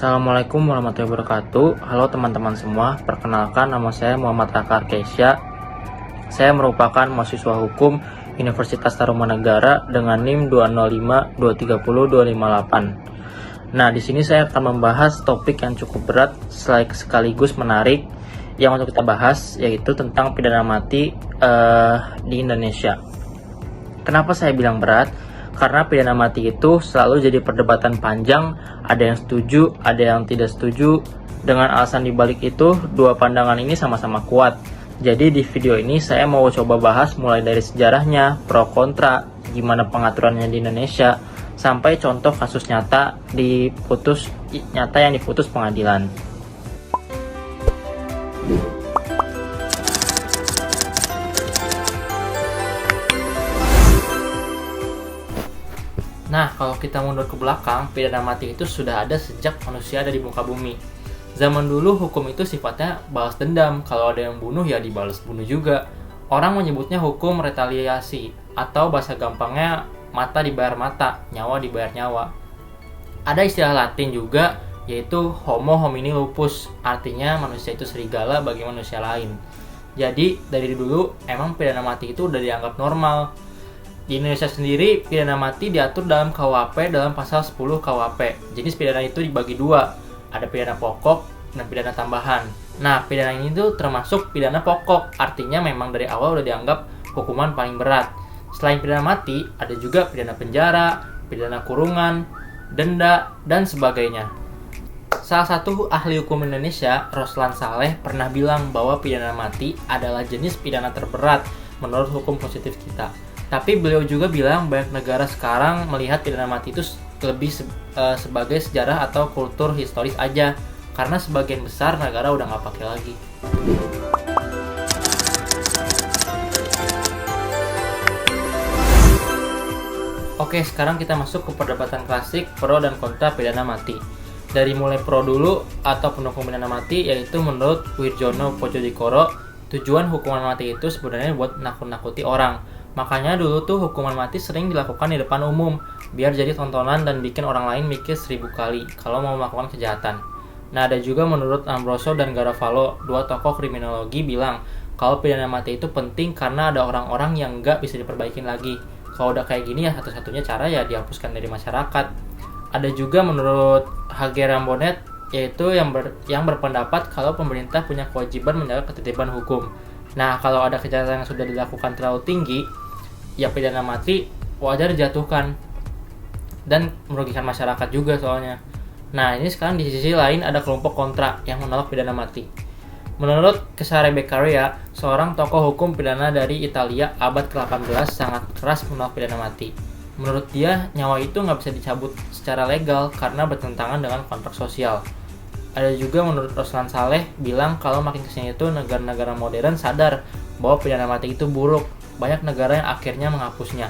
Assalamualaikum warahmatullahi wabarakatuh. Halo teman-teman semua, perkenalkan nama saya Muhammad Raka Arkesya. Saya merupakan mahasiswa hukum Universitas Tarumanegara dengan NIM 205230258. Nah, di sini saya akan membahas topik yang cukup berat sekaligus menarik yang untuk kita bahas, yaitu tentang pidana mati di Indonesia. Kenapa saya bilang berat? Karena pidana mati itu selalu jadi perdebatan panjang, ada yang setuju, ada yang tidak setuju. Dengan alasan dibalik itu, dua pandangan ini sama-sama kuat. Jadi di video ini saya mau coba bahas mulai dari sejarahnya, pro kontra, gimana pengaturannya di Indonesia, sampai contoh kasus nyata yang diputus pengadilan. Nah, kalau kita mundur ke belakang, pidana mati itu sudah ada sejak manusia ada di muka bumi. Zaman dulu hukum itu sifatnya balas dendam, kalau ada yang bunuh ya dibalas bunuh juga. Orang menyebutnya hukum retaliasi, atau bahasa gampangnya mata dibayar mata, nyawa dibayar nyawa. Ada istilah Latin juga, yaitu homo homini lupus, artinya manusia itu serigala bagi manusia lain. Jadi, dari dulu emang pidana mati itu udah dianggap normal. Di Indonesia sendiri, pidana mati diatur dalam KUHP dalam pasal 10 KUHP. Jenis pidana itu dibagi dua, ada pidana pokok dan pidana tambahan. Nah, pidana ini tuh termasuk pidana pokok, artinya memang dari awal udah dianggap hukuman paling berat. Selain pidana mati, ada juga pidana penjara, pidana kurungan, denda, dan sebagainya. Salah satu ahli hukum Indonesia, Roslan Saleh, pernah bilang bahwa pidana mati adalah jenis pidana terberat menurut hukum positif kita. Tapi beliau juga bilang banyak negara sekarang melihat pidana mati itu lebih sebagai sejarah atau kultur historis aja, karena sebagian besar negara udah nggak pakai lagi. Oke, sekarang kita masuk ke perdebatan klasik pro dan kontra pidana mati. Dari mulai pro dulu atau pendukung pidana mati, yaitu menurut Wirjono Pojodikoro, tujuan hukuman mati itu sebenarnya buat nakut-nakuti orang. Makanya dulu tuh hukuman mati sering dilakukan di depan umum, biar jadi tontonan dan bikin orang lain mikir 1000 kali kalau mau melakukan kejahatan. Nah, ada juga menurut Ambrosio dan Garofalo, dua tokoh kriminologi, bilang kalau pidana mati itu penting karena ada orang-orang yang nggak bisa diperbaikin lagi. Kalau udah kayak gini ya satu-satunya cara ya dihapuskan dari masyarakat. Ada juga menurut H.G. Rambonet, yaitu yang berpendapat kalau pemerintah punya kewajiban menjaga ketertiban hukum. Nah, kalau ada kejahatan yang sudah dilakukan terlalu tinggi, ya pidana mati wajar dijatuhkan dan merugikan masyarakat juga soalnya. Nah, ini sekarang di sisi lain ada kelompok kontra yang menolak pidana mati. Menurut Cesare Beccaria, seorang tokoh hukum pidana dari Italia abad ke-18, sangat keras menolak pidana mati. Menurut dia, nyawa itu nggak bisa dicabut secara legal karena bertentangan dengan kontrak sosial. Ada juga menurut Roslan Saleh bilang kalau makin kesini itu negara-negara modern sadar bahwa pidana mati itu buruk. Banyak negara yang akhirnya menghapusnya.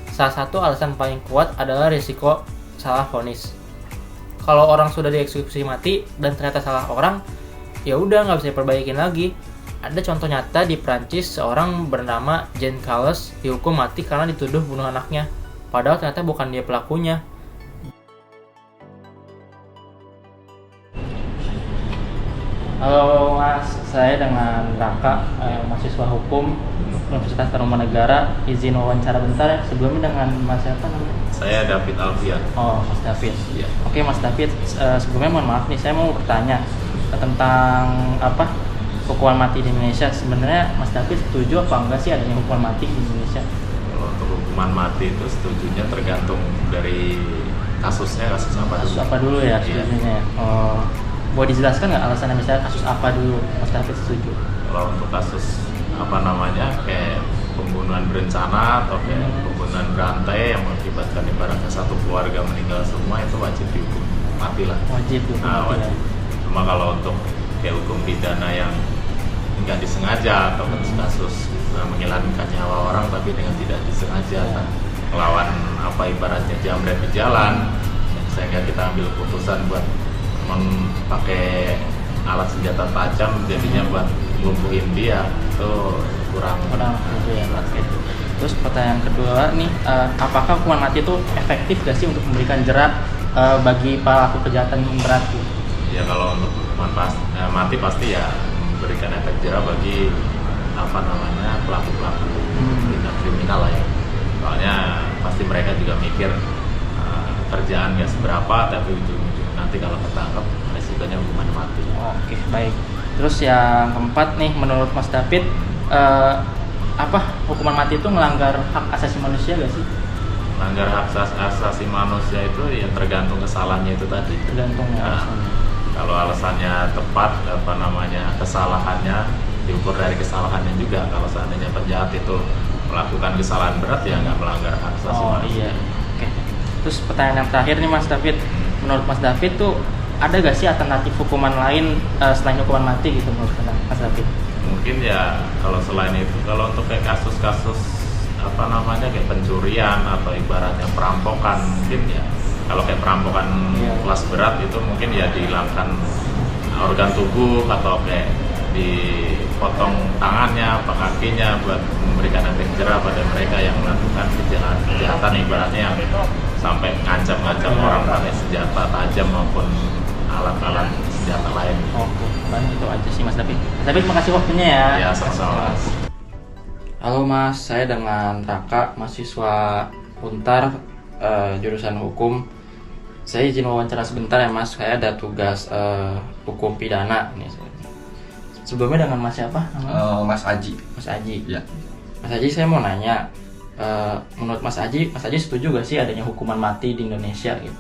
Salah satu alasan paling kuat adalah risiko salah vonis. Kalau orang sudah dieksekusi mati dan ternyata salah orang, ya udah nggak bisa diperbaikin lagi. Ada contoh nyata di Prancis, seorang bernama Jean Calas dihukum mati karena dituduh bunuh anaknya, padahal ternyata bukan dia pelakunya. Halo Mas, saya dengan Raka, mahasiswa hukum Universitas Tarumanegara. Izin wawancara bentar ya, sebelumnya dengan Mas siapa namanya? Saya David Alfian. Oh, Mas David. Iya. Oke Mas David, sebelumnya mohon maaf nih, saya mau bertanya tentang hukuman mati di Indonesia. Sebenarnya Mas David setuju apa enggak sih adanya hukuman mati di Indonesia? Kalau untuk hukuman mati itu setujunya tergantung dari kasusnya, kasus apa dulu. Kasus apa dulu ya Iya. setujunya? Oh, boleh dijelaskan nggak alasannya, misalnya kasus apa dulu Mas David setuju? Kalau untuk kasus kayak pembunuhan berencana atau kayak pembunuhan berantai yang mengakibatkan ibaratnya satu keluarga meninggal semua, itu wajib dihukum mati lah. Wajib hukum mati wajib. ya. Cuma kalau untuk kayak hukum pidana yang nggak disengaja atau kasus menghilangkan nyawa orang tapi dengan tidak disengaja, kan melawan ibaratnya jambret di jalan, sehingga kita ambil keputusan buat pakai alat senjata tajam, jadinya buat lumpuhin dia, itu kurang gitu ya. Terus pertanyaan kedua nih, apakah hukuman mati itu efektif gak sih untuk memberikan jerat bagi pelaku kejahatan berat gitu? Ya kalau untuk hukuman mati pasti ya memberikan efek jera bagi pelaku-pelaku tindak kriminal lah ya. Soalnya pasti mereka juga mikir kerjaan nggak seberapa, tapi ujung-ujung nanti kalau ketangkep resikonya hukuman mati. Oke, baik. Terus yang keempat nih, menurut Mas David, hukuman mati itu melanggar hak asasi manusia gak sih? Melanggar hak asasi manusia itu ya tergantung kesalahannya itu tadi. Tergantung ya. Nah, kalau alasannya tepat, kesalahannya diukur dari kesalahannya juga. Kalau seandainya penjahat itu melakukan kesalahan berat ya nggak melanggar hak asasi manusia. Iya. Oke. Terus pertanyaan yang terakhir nih Mas David, menurut Mas David tuh ada gak sih alternatif hukuman lain selain hukuman mati gitu menurut Mas David? Mungkin ya kalau selain itu, kalau untuk kayak kasus-kasus kayak pencurian atau ibaratnya perampokan, mungkin ya kalau kayak perampokan kelas berat itu mungkin ya dihilangkan organ tubuh atau kayak dipotong tangannya, kakinya buat memberikan efek jera pada mereka yang melakukan kejahatan ibaratnya yang sampai ngancam-ngancam orang pakai senjata tajam maupun alat-alat senjata lain. Oke, baik itu aja sih Mas David. Mas David, makasih waktunya ya. Ya, sama-sama. Halo Mas, saya dengan Raka, mahasiswa Untar jurusan hukum. Saya izin wawancara sebentar ya Mas, saya ada tugas hukum pidana nih. Sebelumnya dengan Mas siapa? Mas Aji. Mas Aji. Ya. Mas Aji, saya mau nanya, menurut Mas Aji setuju gak sih adanya hukuman mati di Indonesia gitu?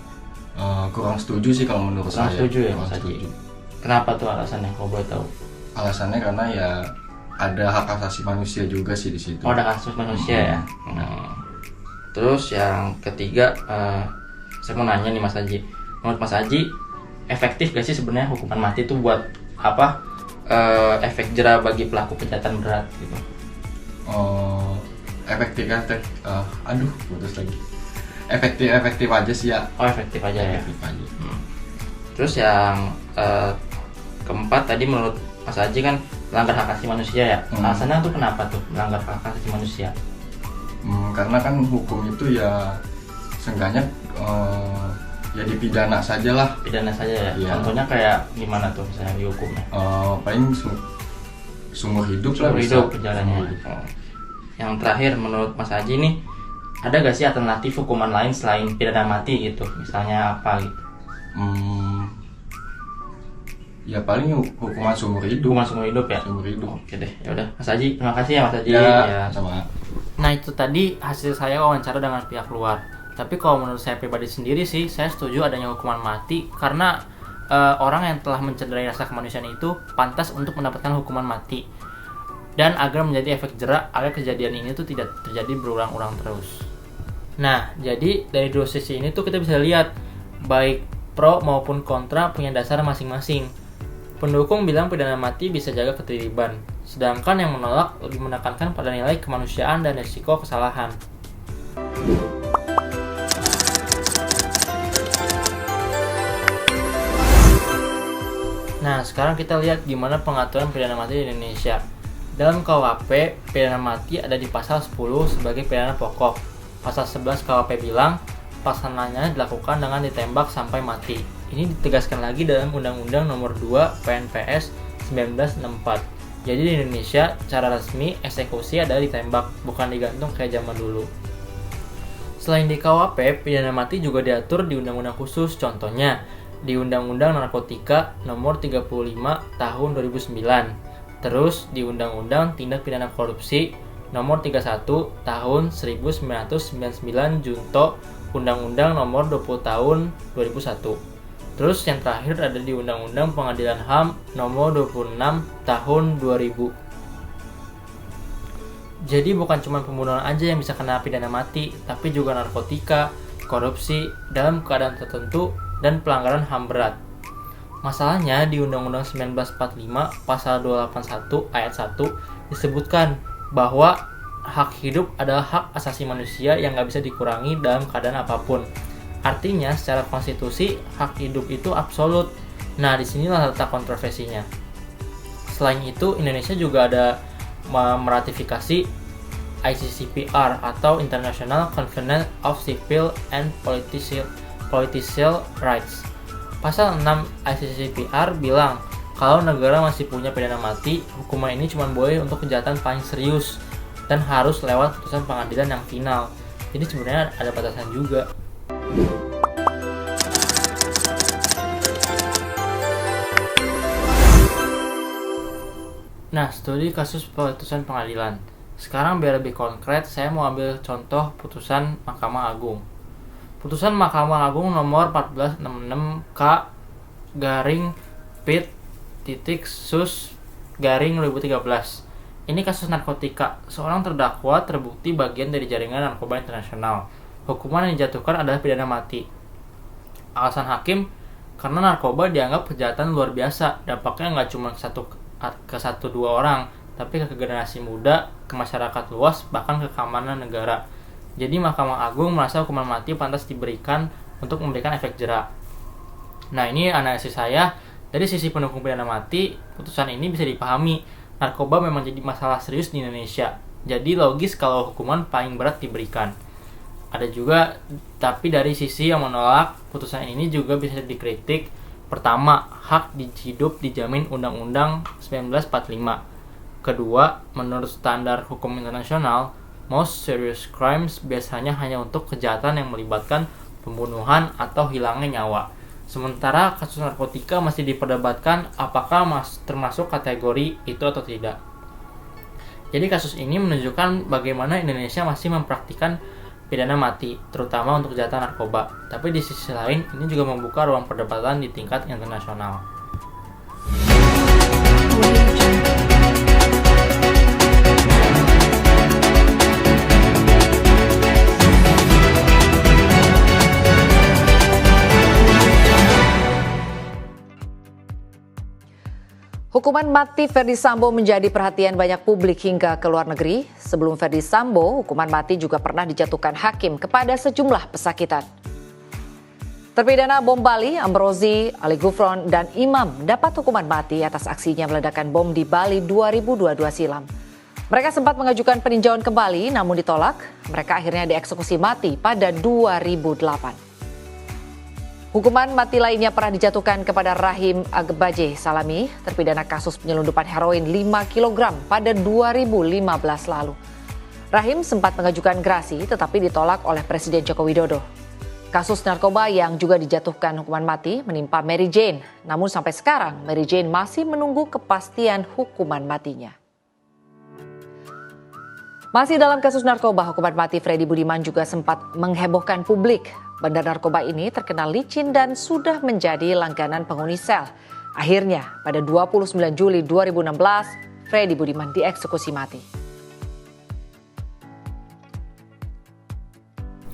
Kurang setuju sih kalau menurut saya. Kurang setuju ya Mas Aji. Kenapa tuh alasannya kalau boleh tahu? Alasannya karena ya ada hak asasi manusia juga sih di situ. Oh, ada hak asasi manusia ya. Terus yang ketiga, saya mau nanya nih Mas Aji. Menurut Mas Aji, efektif gak sih sebenarnya hukuman mati itu buat efek jera bagi pelaku kejahatan berat gitu? Efektif putus lagi. Efektif aja sih ya. Oh, efektif aja ya. Efektif aja. Terus yang keempat tadi menurut Mas Aji kan melanggar hak asasi manusia ya. Alasannya tuh kenapa tuh melanggar hak asasi manusia? Karena kan hukum itu ya seenggaknya ya dipidana saja lah. Pidana saja ya. Ya. Contohnya kayak gimana tuh misalnya dihukumnya? Paling seumur hidup lah. Seumur hidup penjaranya. Yang terakhir menurut Mas Aji nih, ada gak sih alternatif hukuman lain selain pidana mati gitu? Misalnya apa gitu? Ya paling hukuman seumur hidup. Hukuman seumur hidup ya? Seumur hidup. Oke deh, ya udah Mas Aji, terima kasih ya Mas Aji. Ya, sama. Nah itu tadi hasil saya wawancara dengan pihak luar. Tapi kalau menurut saya pribadi sendiri sih, saya setuju adanya hukuman mati karena orang yang telah mencederai rasa kemanusiaan itu pantas untuk mendapatkan hukuman mati. Dan agar menjadi efek jera agar kejadian ini tuh tidak terjadi berulang-ulang terus. Nah, jadi dari dua sisi ini tuh kita bisa lihat baik pro maupun kontra punya dasar masing-masing. Pendukung bilang pidana mati bisa jaga ketertiban, sedangkan yang menolak lebih menekankan pada nilai kemanusiaan dan risiko kesalahan. Nah, sekarang kita lihat gimana pengaturan pidana mati di Indonesia. Dalam KUHP, pidana mati ada di pasal 10 sebagai pidana pokok. Pasal 11 KUHP bilang, pelaksananya dilakukan dengan ditembak sampai mati. Ini ditegaskan lagi dalam Undang-Undang Nomor 2 PNPS 1964. Jadi di Indonesia, cara resmi eksekusi adalah ditembak, bukan digantung kayak zaman dulu. Selain di KUHP, pidana mati juga diatur di undang-undang khusus, contohnya di Undang-Undang Narkotika Nomor 35 Tahun 2009. Terus di Undang-Undang Tindak Pidana Korupsi Nomor 31 Tahun 1999 Junto Undang-Undang Nomor 20 Tahun 2001. Terus yang terakhir ada di Undang-Undang Pengadilan HAM Nomor 26 Tahun 2000. Jadi bukan cuma pembunuhan aja yang bisa kena pidana mati, tapi juga narkotika, korupsi dalam keadaan tertentu, dan pelanggaran HAM berat. Masalahnya di Undang-Undang 1945 Pasal 281 Ayat 1 disebutkan bahwa hak hidup adalah hak asasi manusia yang nggak bisa dikurangi dalam keadaan apapun. Artinya secara konstitusi hak hidup itu absolut. Nah, disinilah letak kontroversinya. Selain itu, Indonesia juga ada meratifikasi ICCPR atau International Covenant of Civil and Political Rights. Pasal 6 ICCPR bilang kalau negara masih punya pidana mati, hukuman ini cuma boleh untuk kejahatan paling serius dan harus lewat putusan pengadilan yang final. Jadi sebenarnya ada batasan juga. Nah, studi kasus putusan pengadilan. Sekarang biar lebih konkret, saya mau ambil contoh putusan Mahkamah Agung. Putusan Mahkamah Agung nomor 1466 K garing Pit titik sus garing 2013. Ini kasus narkotika. Seorang terdakwa terbukti bagian dari jaringan narkoba internasional. Hukuman yang dijatuhkan adalah pidana mati. Alasan hakim, karena narkoba dianggap kejahatan luar biasa. Dampaknya nggak cuma ke satu dua orang, tapi ke generasi muda, ke masyarakat luas, bahkan ke keamanan negara. Jadi Mahkamah Agung merasa hukuman mati pantas diberikan untuk memberikan efek jera. Nah, ini analisis saya. Dari sisi pendukung pidana mati, putusan ini bisa dipahami. Narkoba memang jadi masalah serius di Indonesia. Jadi logis kalau hukuman paling berat diberikan. Ada juga, tapi dari sisi yang menolak, putusan ini juga bisa dikritik. Pertama, hak hidup dijamin Undang-Undang 1945. Kedua, menurut standar hukum internasional, most serious crimes biasanya hanya untuk kejahatan yang melibatkan pembunuhan atau hilangnya nyawa. Sementara kasus narkotika masih diperdebatkan apakah termasuk kategori itu atau tidak. Jadi kasus ini menunjukkan bagaimana Indonesia masih mempraktikkan pidana mati, terutama untuk kejahatan narkoba. Tapi di sisi lain, ini juga membuka ruang perdebatan di tingkat internasional. Hukuman mati Ferdy Sambo menjadi perhatian banyak publik hingga ke luar negeri. Sebelum Ferdy Sambo, hukuman mati juga pernah dijatuhkan hakim kepada sejumlah pesakitan. Terpidana bom Bali, Ambrozi, Ali Gufron, dan Imam dapat hukuman mati atas aksinya meledakkan bom di Bali 2022 silam. Mereka sempat mengajukan peninjauan kembali namun ditolak. Mereka akhirnya dieksekusi mati pada 2008. Hukuman mati lainnya pernah dijatuhkan kepada Rahim Agbaje Salami, terpidana kasus penyelundupan heroin 5 kg pada 2015 lalu. Rahim sempat mengajukan gerasi tetapi ditolak oleh Presiden Joko Widodo. Kasus narkoba yang juga dijatuhkan hukuman mati menimpa Mary Jane, namun sampai sekarang Mary Jane masih menunggu kepastian hukuman matinya. Masih dalam kasus narkoba, hukuman mati Freddy Budiman juga sempat menghebohkan publik. Bandar narkoba ini terkenal licin dan sudah menjadi langganan penghuni sel. Akhirnya, pada 29 Juli 2016, Freddy Budiman dieksekusi mati.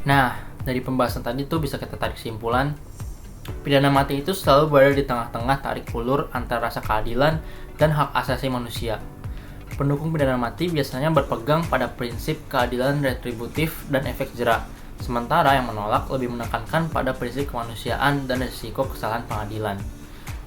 Nah, dari pembahasan tadi tuh bisa kita tarik kesimpulan, pidana mati itu selalu berada di tengah-tengah tarik ulur antara rasa keadilan dan hak asasi manusia. Pendukung pidana mati biasanya berpegang pada prinsip keadilan retributif dan efek jera. Sementara yang menolak lebih menekankan pada prinsip kemanusiaan dan risiko kesalahan pengadilan.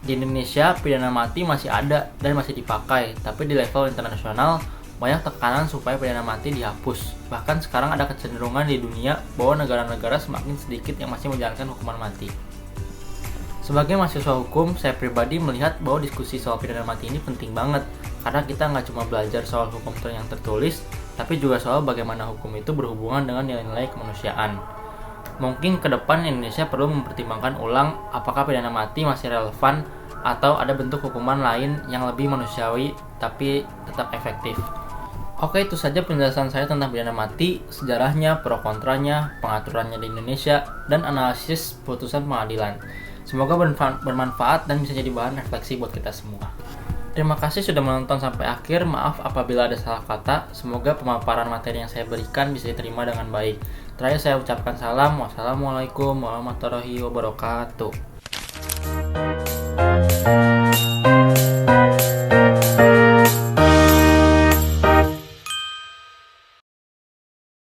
Di Indonesia, pidana mati masih ada dan masih dipakai, tapi di level internasional banyak tekanan supaya pidana mati dihapus. Bahkan sekarang ada kecenderungan di dunia bahwa negara-negara semakin sedikit yang masih menjalankan hukuman mati. Sebagai mahasiswa hukum, saya pribadi melihat bahwa diskusi soal pidana mati ini penting banget, karena kita nggak cuma belajar soal hukum yang tertulis, tapi juga soal bagaimana hukum itu berhubungan dengan nilai-nilai kemanusiaan. Mungkin ke depan Indonesia perlu mempertimbangkan ulang apakah pidana mati masih relevan atau ada bentuk hukuman lain yang lebih manusiawi tapi tetap efektif. Oke, itu saja penjelasan saya tentang pidana mati, sejarahnya, pro kontranya, pengaturannya di Indonesia, dan analisis putusan pengadilan. Semoga bermanfaat dan bisa jadi bahan refleksi buat kita semua. Terima kasih sudah menonton sampai akhir. Maaf apabila ada salah kata. Semoga pemaparan materi yang saya berikan bisa diterima dengan baik. Terakhir saya ucapkan salam. Wassalamualaikum warahmatullahi wabarakatuh.